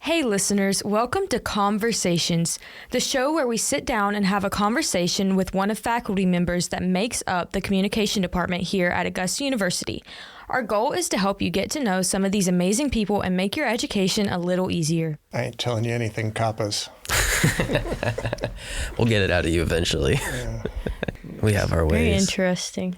Hey listeners, welcome to COMM-versations, the show where we sit down and have a conversation with one of faculty members that makes up the communication department here at Augusta University. Our goal is to help you get to know some of these amazing people and make your education a little easier. I ain't telling you anything, Kappas. We'll get it out of you eventually. Yeah. We have our ways. Very interesting.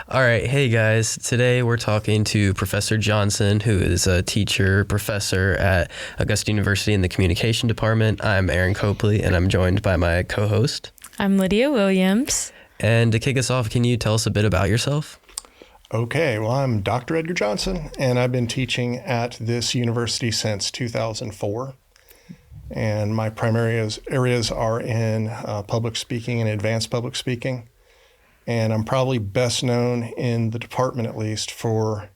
All right. Hey, guys. Today we're talking to Professor Johnson, who is a teacher, professor at Augusta University in the communication department. I'm Aaron Copley, and I'm joined by my co-host. I'm Lydia Williams. And to kick us off, can you tell us a bit about yourself? Okay, well, I'm Dr. Edgar Johnson, and I've been teaching at this university since 2004. And my primary areas are in public speaking and advanced public speaking. And I'm probably best known in the department, at least, for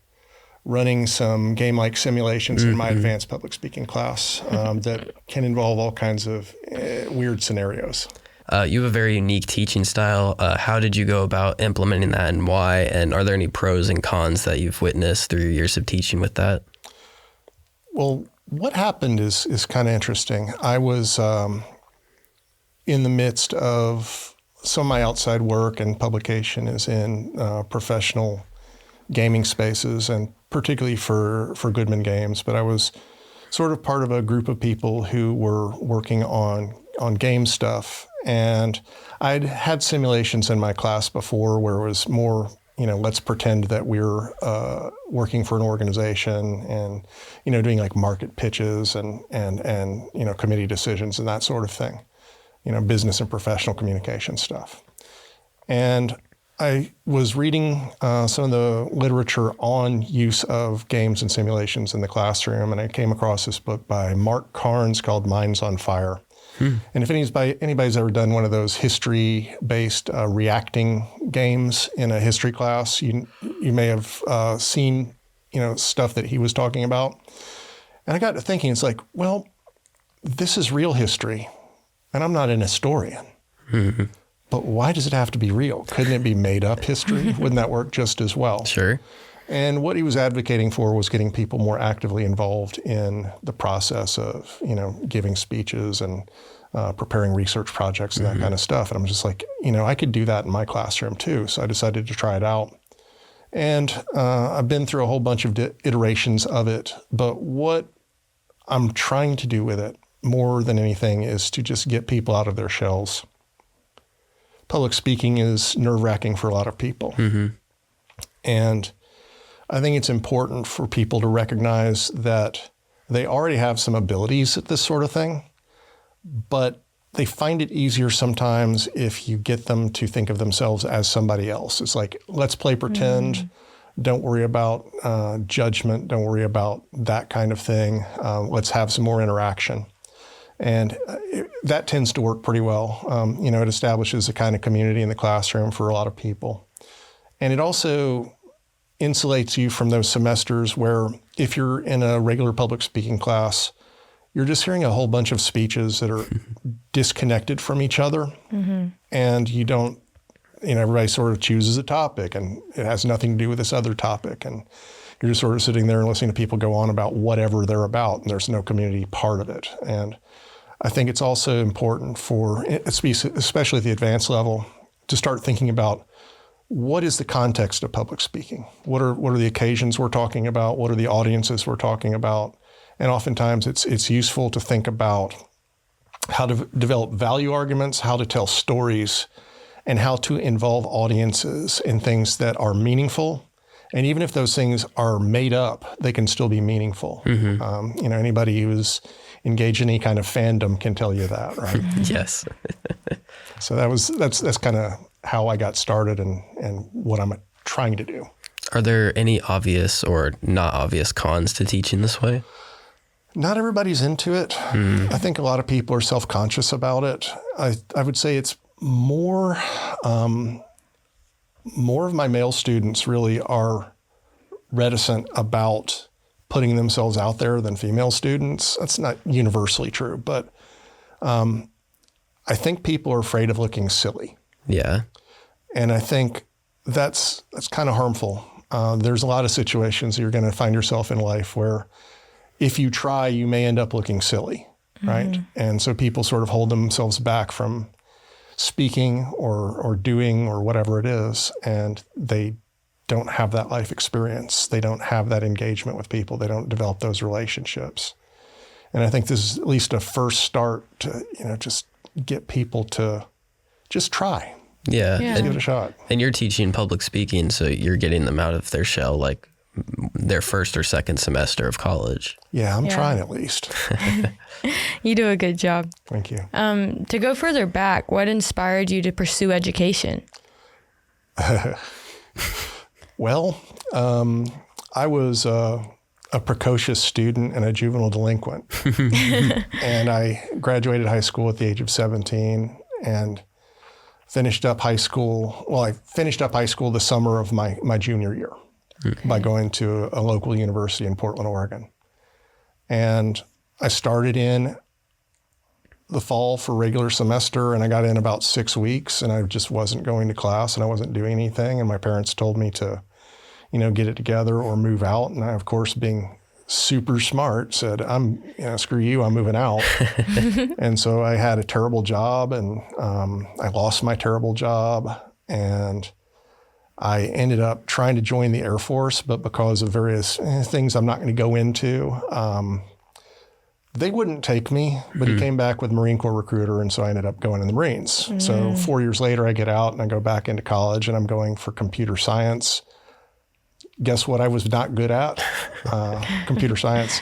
running some game-like simulations in my advanced public speaking class that can involve all kinds of weird scenarios. You have a very unique teaching style. How did you go about implementing that and why? And are there any pros and cons that you've witnessed through your years of teaching with that? Well, what happened is kind of interesting. I was in the midst of some of my outside work and publication is in professional gaming spaces, and particularly for Goodman Games. But I was sort of part of a group of people who were working on game stuff. And I'd had simulations in my class before where it was more, let's pretend that we're working for an organization and, doing like market pitches and committee decisions and that sort of thing. Business and professional communication stuff. And I was reading some of the literature on use of games and simulations in the classroom, and I came across this book by Mark Carnes called Minds on Fire. And if anybody's ever done one of those history-based reacting games in a history class, you may have seen, stuff that he was talking about. And I got to thinking, it's like, well, this is real history. And I'm not an historian, but why does it have to be real? Couldn't it be made up history? Wouldn't that work just as well? Sure. And what he was advocating for was getting people more actively involved in the process of, giving speeches and preparing research projects and that kind of stuff. And I'm just like, I could do that in my classroom too. So I decided to try it out. And I've been through a whole bunch of iterations of it. But what I'm trying to do with it more than anything is to just get people out of their shells. Public speaking is nerve-wracking for a lot of people. And I think it's important for people to recognize that they already have some abilities at this sort of thing, but they find it easier sometimes if you get them to think of themselves as somebody else. It's like, let's play pretend. Don't worry about judgment. Don't worry about that kind of thing. Let's have some more interaction. And that tends to work pretty well. It establishes a kind of community in the classroom for a lot of people. And it also insulates you from those semesters where if you're in a regular public speaking class, you're just hearing a whole bunch of speeches that are disconnected from each other. And you don't, everybody sort of chooses a topic and it has nothing to do with this other topic. And you're just sort of sitting there and listening to people go on about whatever they're about, and there's no community part of it. And I think it's also important for, especially at the advanced level, to start thinking about what is the context of public speaking? What are the occasions we're talking about? What are the audiences we're talking about? And oftentimes it's useful to think about how to develop value arguments, how to tell stories, and how to involve audiences in things that are meaningful. And even if those things are made up, they can still be meaningful. Anybody who's engaged in any kind of fandom can tell you that, right? Yes. So that's kind of how I got started and what I'm trying to do. Are there any obvious or not obvious cons to teaching this way? Not everybody's into it. I think a lot of people are self-conscious about it. I would say it's more of my male students really are reticent about putting themselves out there than female students. That's not universally true, but I think people are afraid of looking silly. Yeah. And I think that's kind of harmful. There's a lot of situations you're going to find yourself in life where if you try, you may end up looking silly, right? And so people sort of hold themselves back from speaking or doing or whatever it is, and they don't have that life experience. They don't have that engagement with people. They don't develop those relationships. And I think this is at least a first start to, just get people to just try. Yeah. Just give it a shot. And you're teaching public speaking, so you're getting them out of their shell, like their first or second semester of college. Yeah, I'm trying at least. You do a good job. Thank you. To go further back, what inspired you to pursue education? Well, I was a precocious student and a juvenile delinquent. And I graduated high school at the age of 17 and finished up high school. Well, I finished up high school the summer of my junior year by going to a local university in Portland, Oregon. And I started in the fall for regular semester, and I got in about 6 weeks, and I just wasn't going to class and I wasn't doing anything. And my parents told me to, get it together or move out. And I, of course, being super smart, said, screw you, I'm moving out. And so I had a terrible job, and I lost my terrible job, and I ended up trying to join the Air Force, but because of various things I'm not going to go into, they wouldn't take me, but he came back with Marine Corps recruiter, and so I ended up going in the Marines. So 4 years later, I get out and I go back into college, and I'm going for computer science. Guess what I was not good at? Computer science.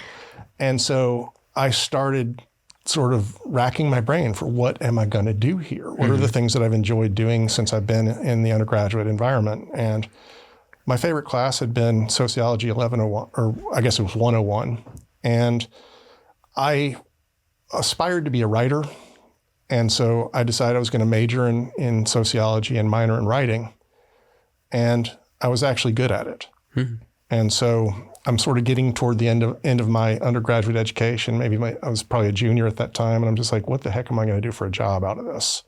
And so I started sort of racking my brain for what am I going to do here? What are the things that I've enjoyed doing since I've been in the undergraduate environment? And my favorite class had been Sociology 1101, or I guess it was 101. And I aspired to be a writer. And so I decided I was going to major in sociology and minor in writing. And I was actually good at it. And so I'm sort of getting toward the end of my undergraduate education. I was probably a junior at that time. And I'm just like, what the heck am I going to do for a job out of this?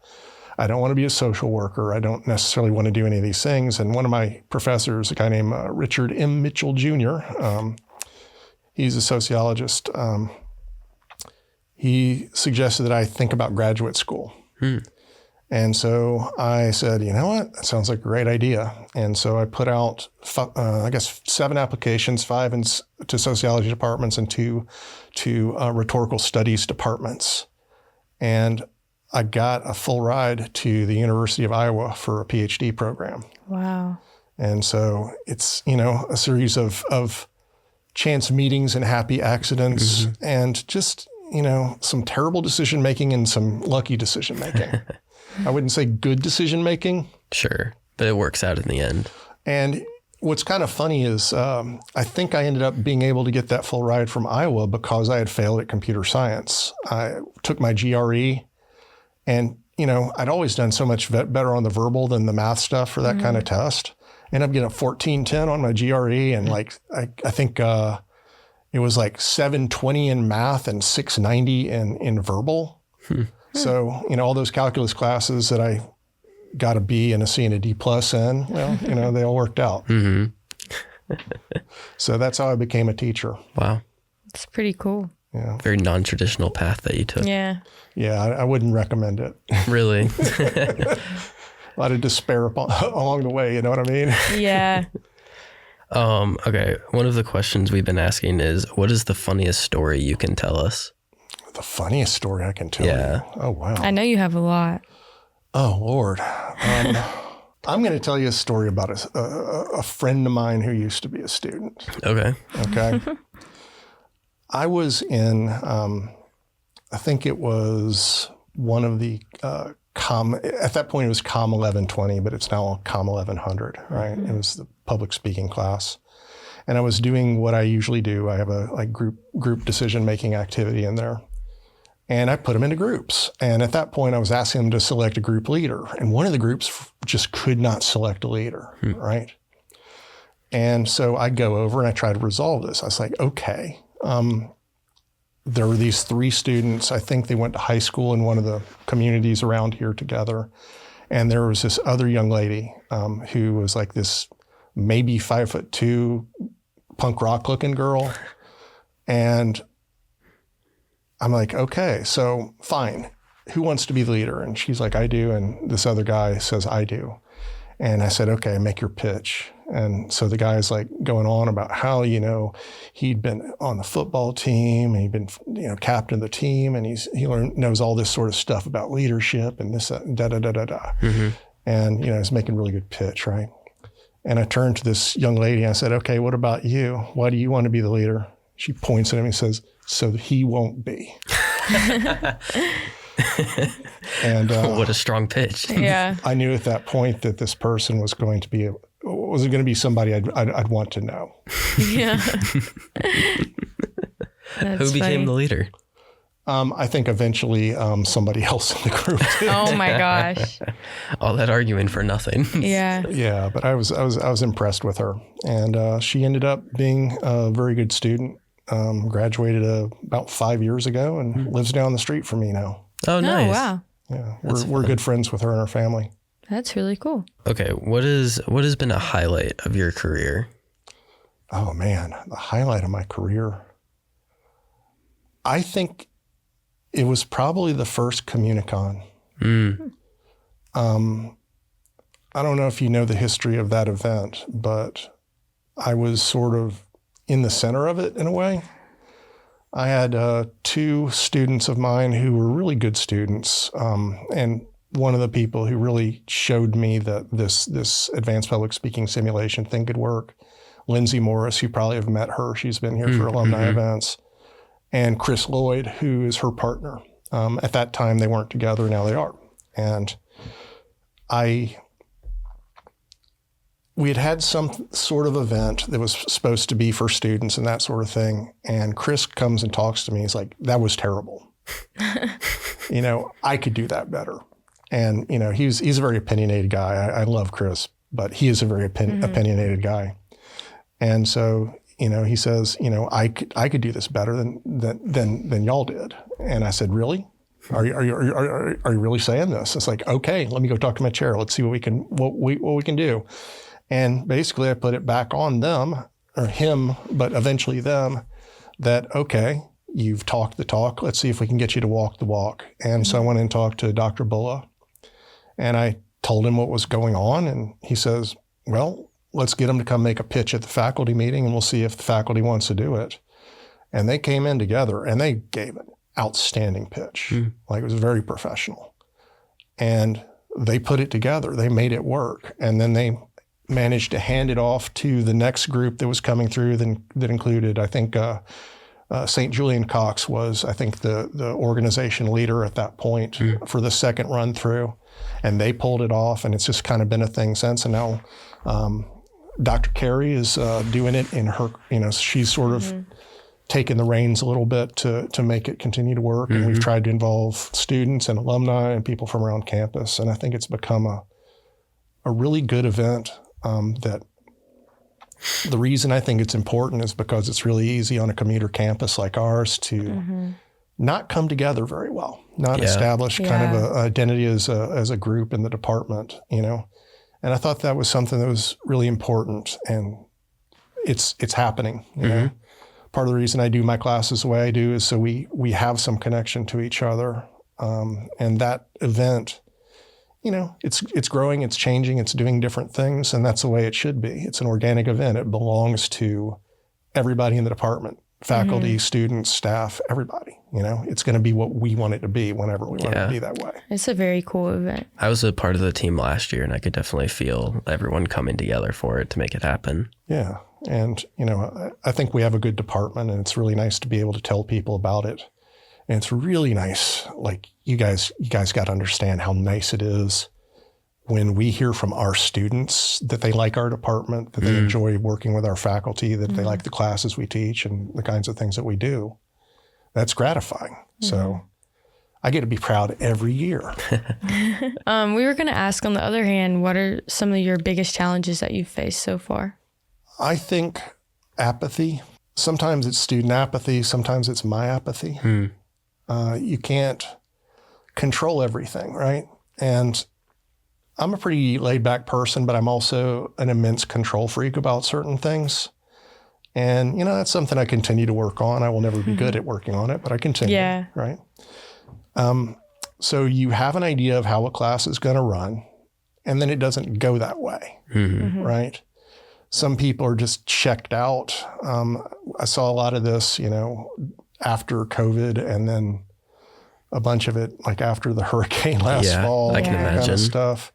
I don't want to be a social worker. I don't necessarily want to do any of these things. And one of my professors, a guy named Richard M. Mitchell Jr., he's a sociologist. He suggested that I think about graduate school. And so I said, you know what, that sounds like a great idea. And so I put out, 7 applications, 5 to sociology departments and 2 to rhetorical studies departments. And I got a full ride to the University of Iowa for a PhD program. Wow. And so it's, a series of chance meetings and happy accidents and just, some terrible decision-making and some lucky decision-making. I wouldn't say good decision-making. Sure, but it works out in the end. And what's kind of funny is I think I ended up being able to get that full ride from Iowa because I had failed at computer science. I took my GRE, and, I'd always done so much better on the verbal than the math stuff for that kind of test. Ended up getting a 1410 on my GRE, and I think it was like 720 in math and 690 in verbal. So, all those calculus classes that I got a B and a C and a D plus in, well, they all worked out. So that's how I became a teacher. Wow. It's pretty cool. Yeah. Very non-traditional path that you took. Yeah. Yeah, I wouldn't recommend it. Really? A lot of despair along the way, you know what I mean? Yeah. Okay. One of the questions we've been asking is, what is the funniest story you can tell us? The funniest story I can tell you. Oh, wow. I know you have a lot. Oh, Lord. I'm going to tell you a story about a friend of mine who used to be a student. Okay. I was in, I think it was one of the at that point it was COMM 1120, but it's now COMM 1100, right? It was the public speaking class. And I was doing what I usually do. I have a group decision-making activity in there. And I put them into groups. And at that point, I was asking them to select a group leader. And one of the groups just could not select a leader, right? And so I go over and I try to resolve this. I was like, okay, there were these 3 students. I think they went to high school in one of the communities around here together. And there was this other young lady who was like this maybe 5'2" punk rock looking girl. And I'm like, okay, so fine. Who wants to be the leader? And she's like, I do. And this other guy says, I do. And I said, okay, make your pitch. And so the guy's like going on about how, he'd been on the football team and he'd been, captain of the team, and knows all this sort of stuff about leadership and this, da-da-da-da-da. And, he's making a really good pitch, right? And I turned to this young lady and I said, okay, what about you? Why do you want to be the leader? She points at him and says, so he won't be. And what a strong pitch. Yeah. I knew at that point that this person was going to be somebody I'd want to know. Yeah. Who became the leader? I think eventually somebody else in the group did. Oh my gosh. All that arguing for nothing. Yeah. Yeah, but I was impressed with her, and she ended up being a very good student. Graduated about 5 years ago and lives down the street from me now. Oh, nice. Oh, wow. Yeah, we're good friends with her and her family. That's really cool. Okay, what has been a highlight of your career? Oh man, the highlight of my career. I think it was probably the first Communicon. I don't know if you know the history of that event, but I was sort of in the center of it in a way. I had two students of mine who were really good students, and one of the people who really showed me that this advanced public speaking simulation thing could work, Lindsay Morris, you probably have met her. She's been here for alumni events, and Chris Lloyd, who is her partner. At that time, they weren't together. Now they are. And we had some sort of event that was supposed to be for students and that sort of thing. And Chris comes and talks to me. He's like, that was terrible. I could do that better. And, he's a very opinionated guy. I love Chris, but he is a very opinionated guy. And so, he says, I could do this better than y'all did. And I said, really? Are you really saying this? It's like, okay, let me go talk to my chair. Let's see what we can do. And basically I put it back on them, or him, but eventually them, that, okay, you've talked the talk. Let's see if we can get you to walk the walk. And so I went and talked to Dr. Bulla, and I told him what was going on. And he says, well, let's get him to come make a pitch at the faculty meeting, and we'll see if the faculty wants to do it. And they came in together and they gave an outstanding pitch. Like, it was very professional. And they put it together. They made it work. And then they managed to hand it off to the next group that was coming through that included, I think, St. Julian Cox was, I think, the organization leader at that point for the second run through. And they pulled it off, and it's just kind of been a thing since. And now Dr. Carey is doing it in her, she's sort of taken the reins a little bit to make it continue to work. And we've tried to involve students and alumni and people from around campus. And I think it's become a really good event. That the reason I think it's important is because it's really easy on a commuter campus like ours to not come together very well, not establish kind of an identity as a group in the department, And I thought that was something that was really important, and it's happening. Part of the reason I do my classes the way I do is so we have some connection to each other, and that event. It's growing, it's changing, it's doing different things, and that's the way it should be. It's an organic event. It belongs to everybody in the department, faculty, students, staff, everybody. It's going to be what we want it to be whenever we want it to be that way. It's a very cool event. I was a part of the team last year, and I could definitely feel everyone coming together for it to make it happen. Yeah. And, I think we have a good department, and it's really nice to be able to tell people about it. And it's really nice. Like, you guys got to understand how nice it is when we hear from our students that they like our department, that they enjoy working with our faculty, that they like the classes we teach and the kinds of things that we do. That's gratifying. So I get to be proud every year. We were going to ask, on the other hand, what are some of your biggest challenges that you've faced so far? I think apathy. Sometimes it's student apathy. Sometimes it's my apathy. You can't control everything, right? And I'm a pretty laid back person, but I'm also an immense control freak about certain things. And, that's something I continue to work on. I will never be good at working on it, but I continue, Yeah. right? So you have an idea of how a class is going to run, and then it doesn't go that way, right? Some people are just checked out. I saw a lot of this, after COVID, and then a bunch of it like after the hurricane last fall, I can imagine. kind of stuff,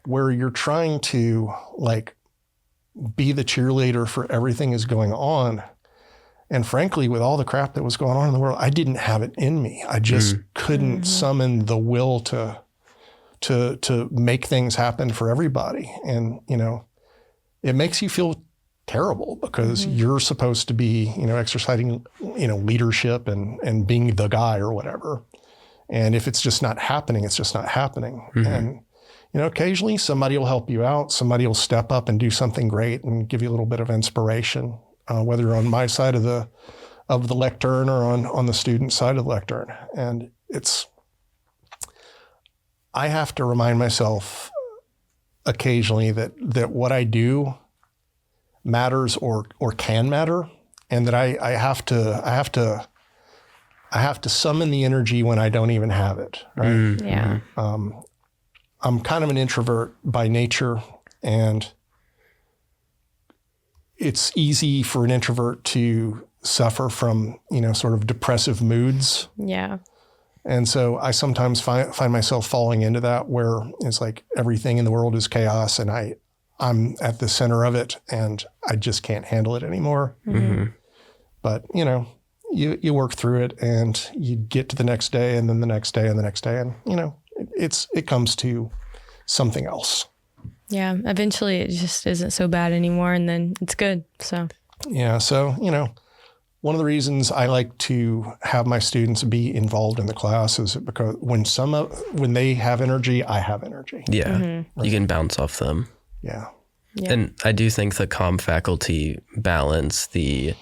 where you're trying to like be the cheerleader for everything is going on. And frankly, with all the crap that was going on in the world, I didn't have it in me. I just couldn't summon the will to make things happen for everybody. And, it makes you feel terrible because you're supposed to be, exercising, leadership and being the guy or whatever. And if it's just not happening, it's just not happening. And, occasionally somebody will help you out. Somebody will step up and do something great and give you a little bit of inspiration, whether you're on my side of the lectern or on the student side of the lectern. And I have to remind myself occasionally that what I do matters or can matter, and that I have to summon the energy when I don't even have it. Right? Yeah. I'm kind of an introvert by nature, and it's easy for an introvert to suffer from, sort of depressive moods. Yeah. And so I sometimes find myself falling into that, where it's like everything in the world is chaos and I'm at the center of it and I just can't handle it anymore. But, you work through it and you get to the next day and then the next day and the next day. And, it comes to something else. Yeah. Eventually it just isn't so bad anymore, and then it's good. So, yeah. So, one of the reasons I like to have my students be involved in the class is because when they have energy, I have energy. Yeah. You can bounce off them. Yeah. And I do think the comm faculty balance the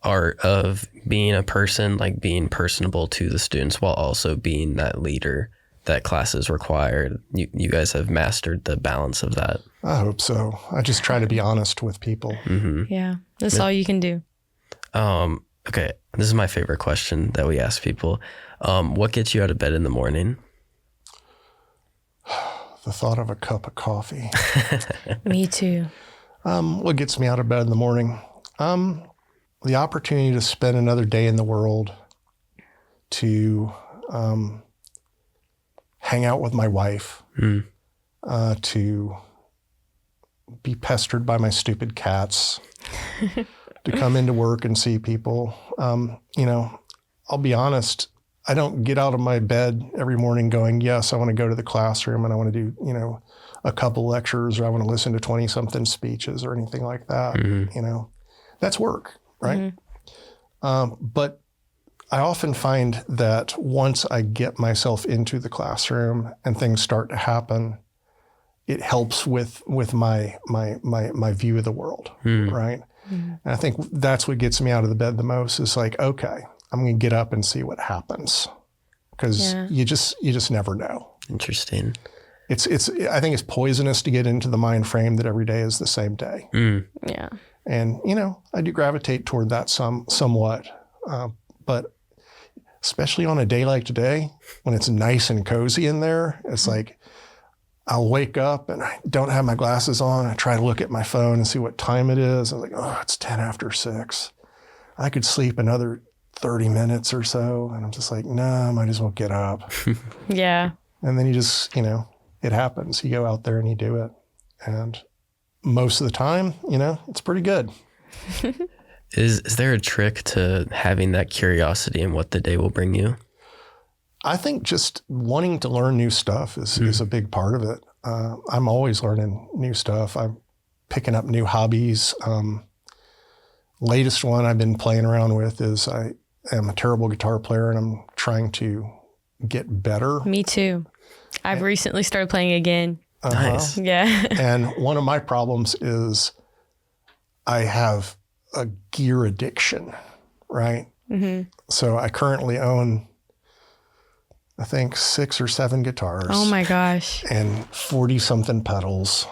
art of being a person, like being personable to the students, while also being that leader that classes required. You guys have mastered the balance of that. I hope so. I just try to be honest with people. yeah, that's all you can do. Okay, this is my favorite question that we ask people. What gets you out of bed in the morning? The thought of a cup of coffee. Me too. What gets me out of bed in the morning? The opportunity to spend another day in the world, to hang out with my wife, to be pestered by my stupid cats, to come into work and see people. I'll be honest, I don't get out of my bed every morning going, yes, I want to go to the classroom and I want to do, a couple lectures, or I want to listen to 20-something speeches or anything like that. That's work, right? But I often find that once I get myself into the classroom and things start to happen, it helps with my view of the world, right? And I think that's what gets me out of the bed the most, is like, okay, I'm going to get up and see what happens, because you just never know. Interesting. I think it's poisonous to get into the mind frame that every day is the same day. Yeah. And, I do gravitate toward that somewhat. But especially on a day like today, when it's nice and cozy in there, it's like, I'll wake up and I don't have my glasses on. I try to look at my phone and see what time it is. I'm like, oh, it's 10 after 6. I could sleep another 30 minutes or so. And I'm just like, no, I might as well get up. Yeah. And then you just, it happens. You go out there and you do it. And most of the time, it's pretty good. Is there a trick to having that curiosity in what the day will bring you? I think just wanting to learn new stuff is a big part of it. I'm always learning new stuff. I'm picking up new hobbies. Latest one I've been playing around with is I am a terrible guitar player and I'm trying to get better. Me too. I've recently started playing again. Nice. Yeah. And one of my problems is I have a gear addiction, right? So I currently own, I think, 6 or 7 guitars. Oh my gosh. And 40-something pedals.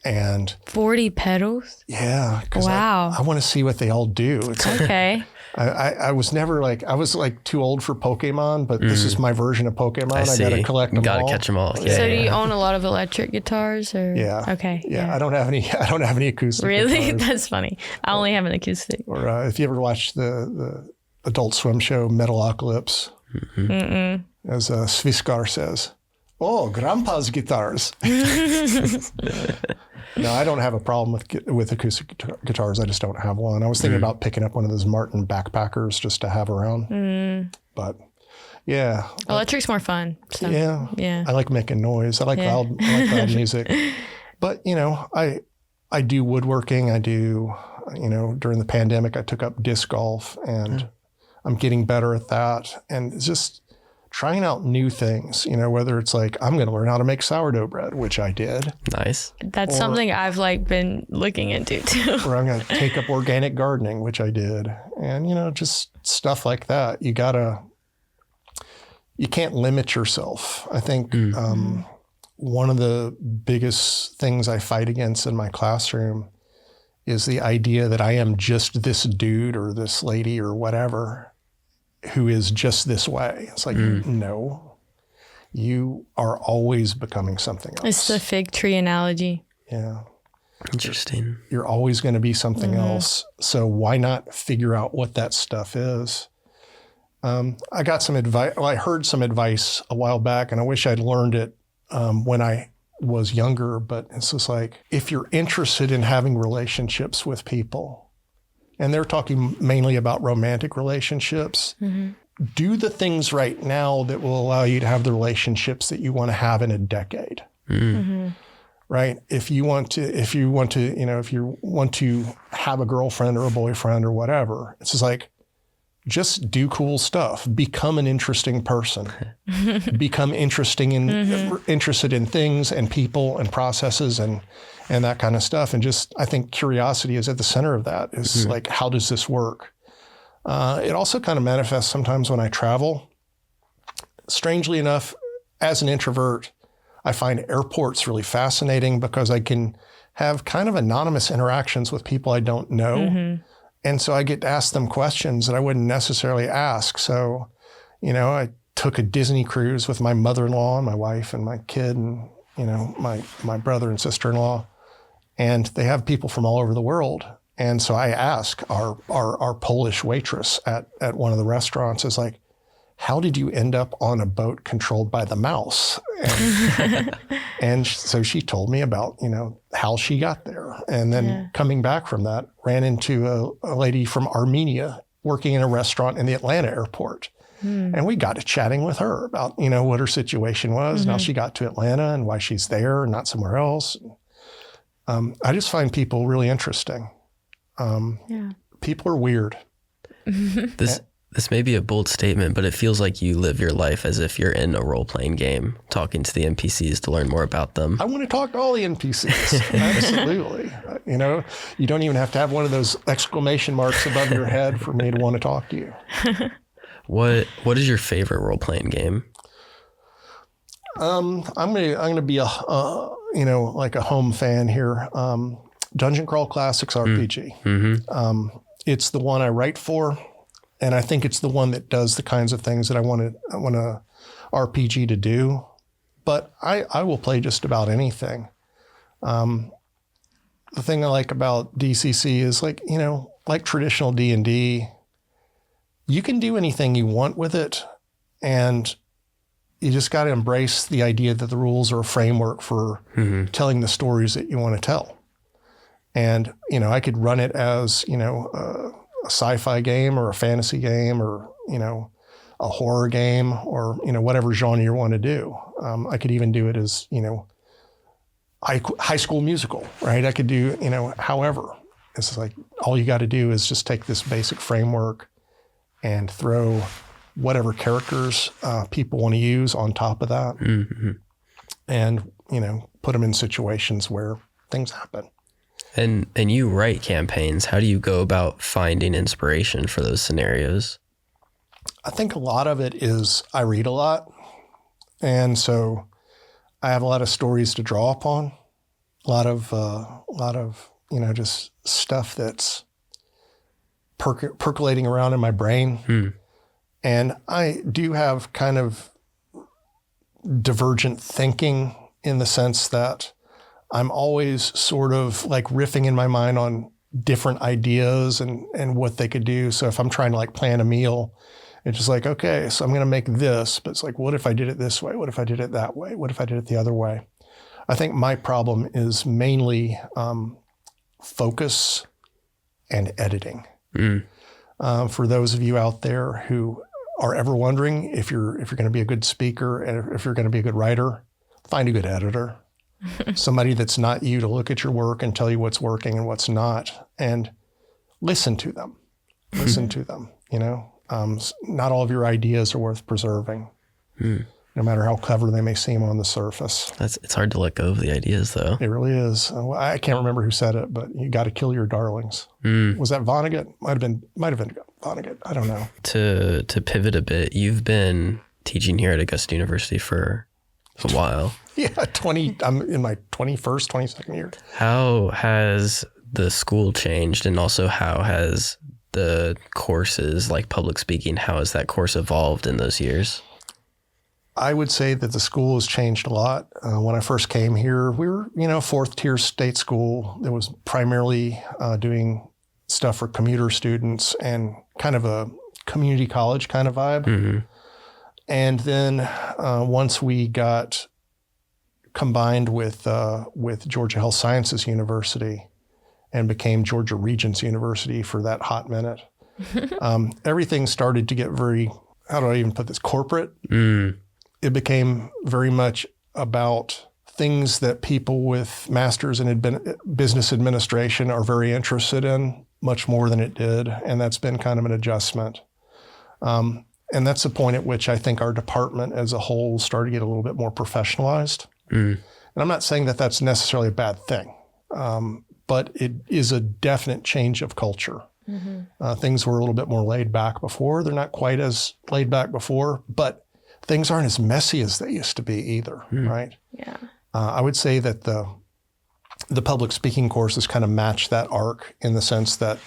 And 40 pedals? yeah, because Wow. I want to see what they all do. It's like, Okay. I was never like, I was like too old for Pokemon, but this is my version of Pokemon. I got to collect them all. Got to catch them all. Yeah. So do you own a lot of electric guitars or? Yeah. Okay. Yeah. I don't have any acoustic Really? guitars. That's funny. I only have an acoustic. Or if you ever watched the Adult Swim show Metalocalypse, as Sviskar says, "Oh, Grandpa's guitars." No, I don't have a problem with acoustic guitars. I just don't have one. I was thinking about picking up one of those Martin backpackers just to have around. But yeah, Electric's more fun. So. yeah. I like making noise. I like loud music. But I do woodworking. I do during the pandemic I took up disc golf, and I'm getting better at that. And it's just trying out new things, whether it's like, I'm going to learn how to make sourdough bread, which I did. Nice. That's something I've been looking into too. Or I'm going to take up organic gardening, which I did. And, just stuff like that. You can't limit yourself. I think one of the biggest things I fight against in my classroom is the idea that I am just this dude or this lady or whatever who is just this way. It's like, no, you are always becoming something else. It's the fig tree analogy. Yeah. Interesting. You're always going to be something else. So why not figure out what that stuff is? I got some advice. Well, I heard some advice a while back, and I wish I'd learned it when I was younger, but it's just like, if you're interested in having relationships with people, and they're talking mainly about romantic relationships, do the things right now that will allow you to have the relationships that you want to have in a decade. Right? If you want to have a girlfriend or a boyfriend or whatever, it's just like, just do cool stuff. Become an interesting person. Become interested in things and people and processes and that kind of stuff. And just, I think curiosity is at the center of that. Is like, how does this work? It also kind of manifests sometimes when I travel. Strangely enough, as an introvert, I find airports really fascinating because I can have kind of anonymous interactions with people I don't know. And so I get to ask them questions that I wouldn't necessarily ask. So, I took a Disney cruise with my mother-in-law and my wife and my kid and, my brother and sister-in-law. And they have people from all over the world. And so I ask our Polish waitress at one of the restaurants, is like, how did you end up on a boat controlled by the mouse? And so she told me about, how she got there. And then coming back from that, ran into a lady from Armenia working in a restaurant in the Atlanta airport. And we got to chatting with her about, what her situation was and how she got to Atlanta and why she's there and not somewhere else. I just find people really interesting. People are weird. This may be a bold statement, but it feels like you live your life as if you're in a role-playing game, talking to the NPCs to learn more about them. I want to talk to all the NPCs. Absolutely. You don't even have to have one of those exclamation marks above your head for me to want to talk to you. What is your favorite role-playing game? I'm gonna be like a home fan here. Dungeon Crawl Classics RPG. It's the one I write for. And I think it's the one that does the kinds of things that I want a RPG to do. But I will play just about anything. The thing I like about DCC is like traditional D&D, you can do anything you want with it. And you just got to embrace the idea that the rules are a framework for telling the stories that you want to tell. And, I could run it as, a sci-fi game or a fantasy game or, a horror game or, whatever genre you want to do. I could even do it as, high school musical, right? I could do, however. It's like, all you got to do is just take this basic framework and throw whatever characters people want to use on top of that and, put them in situations where things happen. And you write campaigns. How do you go about finding inspiration for those scenarios? I think a lot of it is I read a lot. And so I have a lot of stories to draw upon. a lot of just stuff that's percolating around in my brain. And I do have kind of divergent thinking in the sense that I'm always sort of like riffing in my mind on different ideas and what they could do. So if I'm trying to like plan a meal, it's just like, okay, so I'm going to make this, but it's like, what if I did it this way? What if I did it that way? What if I did it the other way? I think my problem is mainly focus and editing. For those of you out there who are ever wondering if you're going to be a good speaker and if you're going to be a good writer, find a good editor. Somebody that's not you to look at your work and tell you what's working and what's not, and listen to them. Listen to them, not all of your ideas are worth preserving, no matter how clever they may seem on the surface. It's hard to let go of the ideas, though. It really is. I can't remember who said it, but you got to kill your darlings. Was that Vonnegut? Might have been Vonnegut. I don't know. To pivot a bit, you've been teaching here at Augusta University for a while. Yeah, I'm in my 21st, 22nd year. How has the school changed, and also how has the courses like public speaking, how has that course evolved in those years? I would say that the school has changed a lot. When I first came here, we were, fourth tier state school. It was primarily doing stuff for commuter students and kind of a community college kind of vibe. And then once we got combined with Georgia Health Sciences University and became Georgia Regents University for that hot minute, everything started to get very, how do I even put this, corporate. It became very much about things that people with masters in business administration are very interested in, much more than it did. And that's been kind of an adjustment. And that's the point at which I think our department as a whole started to get a little bit more professionalized. And I'm not saying that that's necessarily a bad thing, but it is a definite change of culture. Things were a little bit more laid back before. They're not quite as laid back before, but things aren't as messy as they used to be either, right? Yeah. I would say that the public speaking courses kind of match that arc in the sense that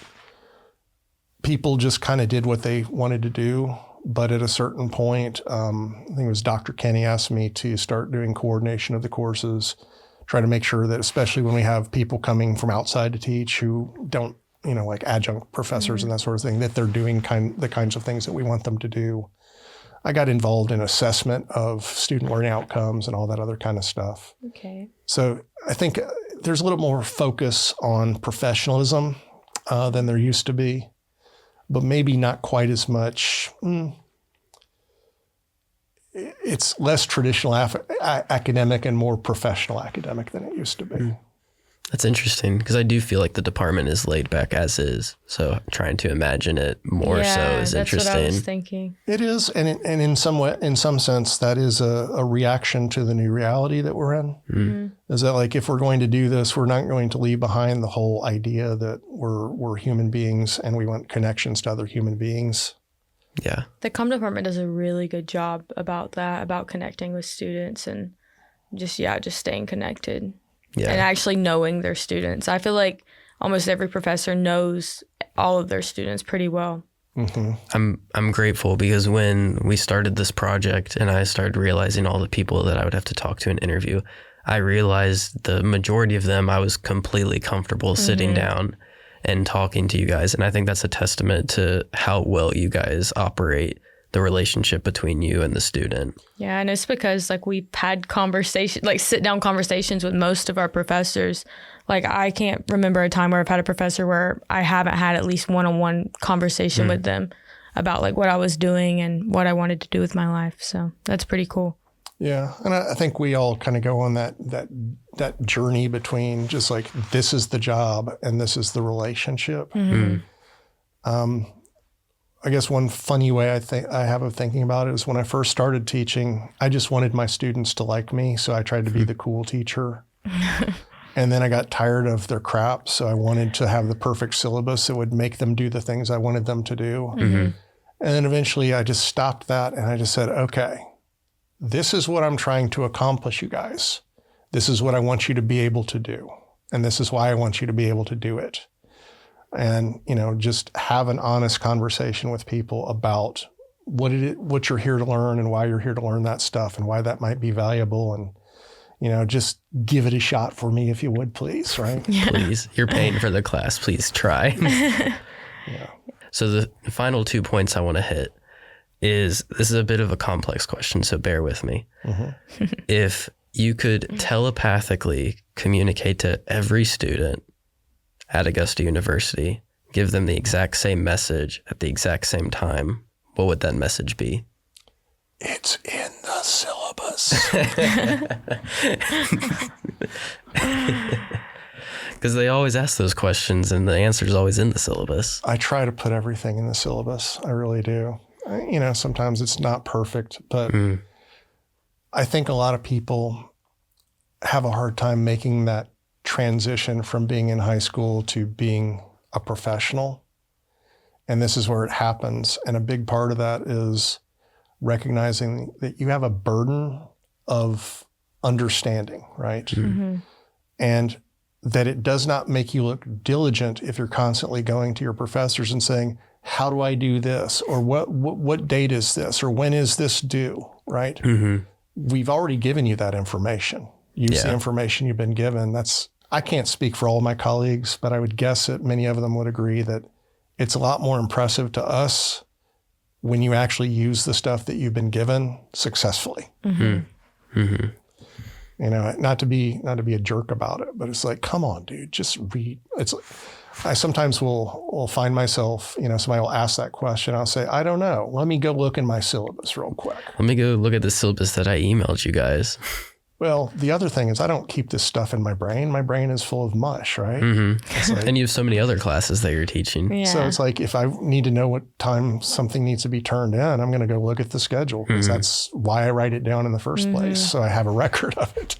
people just kind of did what they wanted to do. But at a certain point, I think it was Dr. Kenny asked me to start doing coordination of the courses, try to make sure that, especially when we have people coming from outside to teach who don't, like adjunct professors and that sort of thing, that they're doing the kinds of things that we want them to do. I got involved in assessment of student learning outcomes and all that other kind of stuff. Okay. So I think there's a little more focus on professionalism than there used to be, but maybe not quite as much. It's less traditional academic and more professional academic than it used to be. That's interesting, because I do feel like the department is laid back as is. So trying to imagine it more so is interesting. That's what I was thinking. It is, and in some sense, that is a reaction to the new reality that we're in. Is that like, if we're going to do this, we're not going to leave behind the whole idea that we're human beings and we want connections to other human beings. Yeah. The comm department does a really good job about that, about connecting with students and just staying connected. Yeah. And actually knowing their students. I feel like almost every professor knows all of their students pretty well. I'm grateful, because when we started this project and I started realizing all the people that I would have to talk to and interview, I realized the majority of them I was completely comfortable sitting down and talking to you guys. And I think that's a testament to how well you guys operate the relationship between you and the student. Yeah, and it's because like we've had sit down conversations with most of our professors. Like I can't remember a time where I've had a professor where I haven't had at least one-on-one conversation with them about like what I was doing and what I wanted to do with my life. So that's pretty cool. Yeah, and I think we all kind of go on that journey between just like, this is the job and this is the relationship. I guess one funny way I have of thinking about it is when I first started teaching, I just wanted my students to like me. So I tried to be the cool teacher. And then I got tired of their crap. So I wanted to have the perfect syllabus that would make them do the things I wanted them to do. And then eventually I just stopped that and I just said, okay, this is what I'm trying to accomplish, you guys. This is what I want you to be able to do. And this is why I want you to be able to do it. And, just have an honest conversation with people about what you're here to learn and why you're here to learn that stuff and why that might be valuable. And, just give it a shot for me if you would, please, right? Yeah. Please. You're paying for the class. Please try. Yeah. So the final 2 points I want to hit this is a bit of a complex question, so bear with me. Mm-hmm. If you could telepathically communicate to every student at Augusta University, give them the exact same message at the exact same time, what would that message be? It's in the syllabus. Because they always ask those questions and the answer is always in the syllabus. I try to put everything in the syllabus. I really do. Sometimes it's not perfect, but I think a lot of people have a hard time making that transition from being in high school to being a professional. And this is where it happens. And a big part of that is recognizing that you have a burden of understanding, right? Mm-hmm. And that it does not make you look diligent if you're constantly going to your professors and saying, how do I do this? Or what date is this? Or when is this due, right? Mm-hmm. We've already given you that information. Use the information you've been given. I can't speak for all of my colleagues, but I would guess that many of them would agree that it's a lot more impressive to us when you actually use the stuff that you've been given successfully. Mm-hmm. Mm-hmm. Not to be a jerk about it, but it's like, come on, dude, just read. I sometimes will find myself, somebody will ask that question. I'll say, I don't know. Let me go look in my syllabus real quick. Let me go look at the syllabus that I emailed you guys. Well, the other thing is I don't keep this stuff in my brain. My brain is full of mush, right? Mm-hmm. And you have so many other classes that you're teaching. Yeah. So it's like, if I need to know what time something needs to be turned in, I'm going to go look at the schedule because that's why I write it down in the first place. So I have a record of it.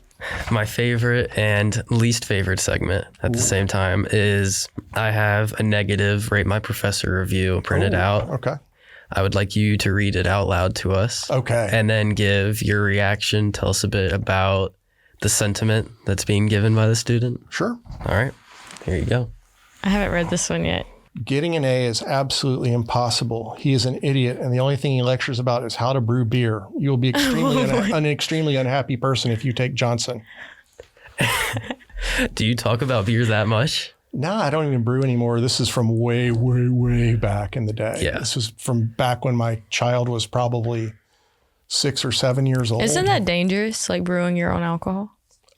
My favorite and least favorite segment at the same time is I have a negative rate my professor review printed out. Okay. I would like you to read it out loud to us. Okay. And then give your reaction. Tell us a bit about the sentiment that's being given by the student. Sure. All right. Here you go. I haven't read this one yet. Getting an A is absolutely impossible. He is an idiot, and the only thing he lectures about is how to brew beer. You will be an extremely unhappy person if you take Johnson. Do you talk about beer that much? No, I don't even brew anymore. This is from way, way, way back in the day. Yeah. This was from back when my child was probably 6 or 7 years old. Isn't that dangerous, like brewing your own alcohol?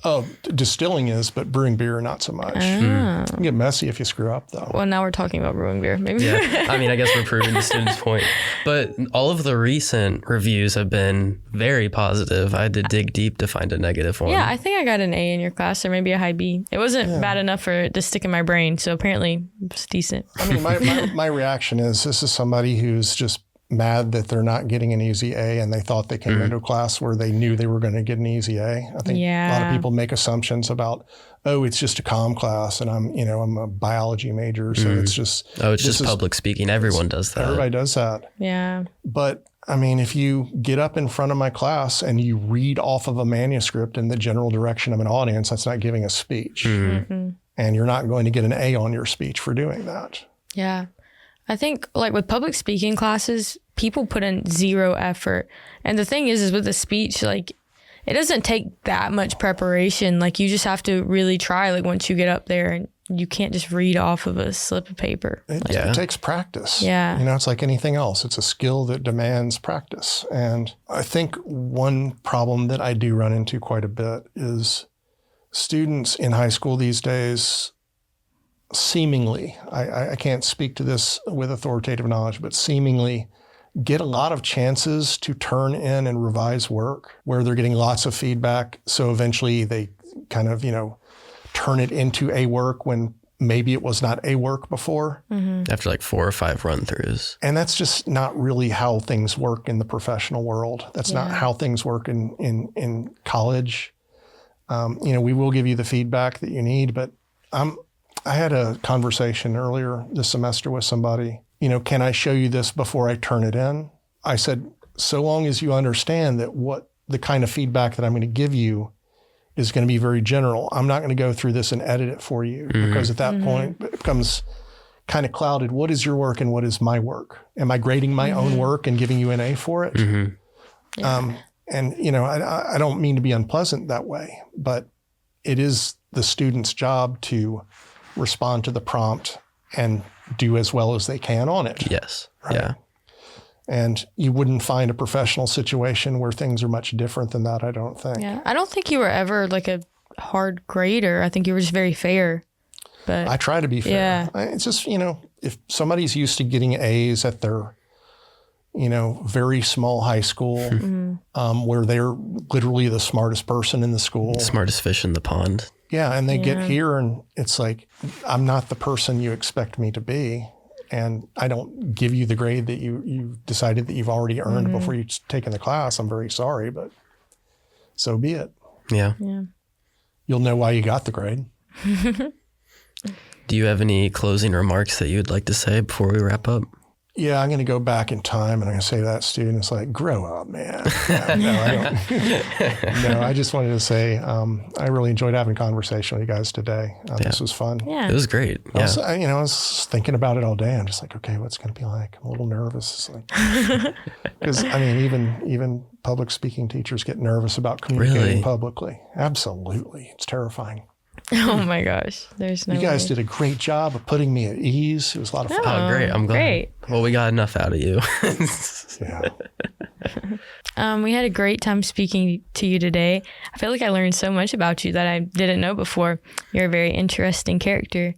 Oh, distilling is, but brewing beer, not so much. You can get messy if you screw up, though. Well, now we're talking about brewing beer. Maybe. Yeah. I mean, I guess we're proving the student's point. But all of the recent reviews have been very positive. I had to dig deep to find a negative one. Yeah, I think I got an A in your class, or maybe a high B. It wasn't bad enough for it to stick in my brain, so apparently it's decent. I mean, my reaction is this is somebody who's just mad that they're not getting an easy A and they thought they came into a class where they knew they were going to get an easy A. I think a lot of people make assumptions about, it's just a comm class and I'm a biology major. So it's just. It's just public speaking. Everyone does that. Everybody does that. Yeah. But I mean, if you get up in front of my class and you read off of a manuscript in the general direction of an audience, that's not giving a speech. Mm-hmm. And you're not going to get an A on your speech for doing that. Yeah. I think like with public speaking classes, people put in zero effort. And the thing is with the speech, like it doesn't take that much preparation. Like you just have to really try, like once you get up there, and you can't just read off of a slip of paper. It takes practice. Yeah. It's like anything else. It's a skill that demands practice. And I think one problem that I do run into quite a bit is students in high school these days seemingly, I can't speak to this with authoritative knowledge, but seemingly get a lot of chances to turn in and revise work where they're getting lots of feedback. So eventually they kind of, turn it into a work when maybe it was not a work before. Mm-hmm. After like 4 or 5 run-throughs. And that's just not really how things work in the professional world. That's not how things work in college. We will give you the feedback that you need, but I had a conversation earlier this semester with somebody, can I show you this before I turn it in? I said, so long as you understand that what the kind of feedback that I'm going to give you is going to be very general. I'm not going to go through this and edit it for you because at that point it becomes kind of clouded. What is your work and what is my work? Am I grading my own work and giving you an A for it? Yeah. And, you know, I don't mean to be unpleasant that way, but it is the student's job to respond to the prompt and do as well as they can on it. Yes. Right? Yeah. And you wouldn't find a professional situation where things are much different than that, I don't think. Yeah. I don't think you were ever like a hard grader. I think you were just very fair. But I try to be fair. Yeah. It's just, you know, if somebody's used to getting A's at their, you know, very small high school, where they're literally the smartest person in the school. Smartest fish in the pond. Yeah. And they get here and it's like, I'm not the person you expect me to be. And I don't give you the grade that you decided that you've already earned before you've taken the class. I'm very sorry, but so be it. Yeah. You'll know why you got the grade. Do you have any closing remarks that you'd like to say before we wrap up? Yeah, I'm going to go back in time and I'm going to say to that student, it's like, grow up, man. No, I don't. No, I just wanted to say I really enjoyed having a conversation with you guys today. This was fun. Yeah. It was great. Yeah. I was thinking about it all day. I'm just like, okay, what's it going to be like? I'm a little nervous. Because, I mean, even public speaking teachers get nervous about communicating publicly. Absolutely. It's terrifying. Oh my gosh. There's no You guys way. did a great job of putting me at ease. It was a lot of fun. Oh, great. I'm glad. Great. Well, we got enough out of you. Yeah. We had a great time speaking to you today. I feel like I learned so much about you that I didn't know before. You're a very interesting character.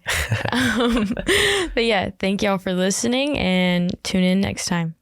But yeah, thank y'all for listening and tune in next time.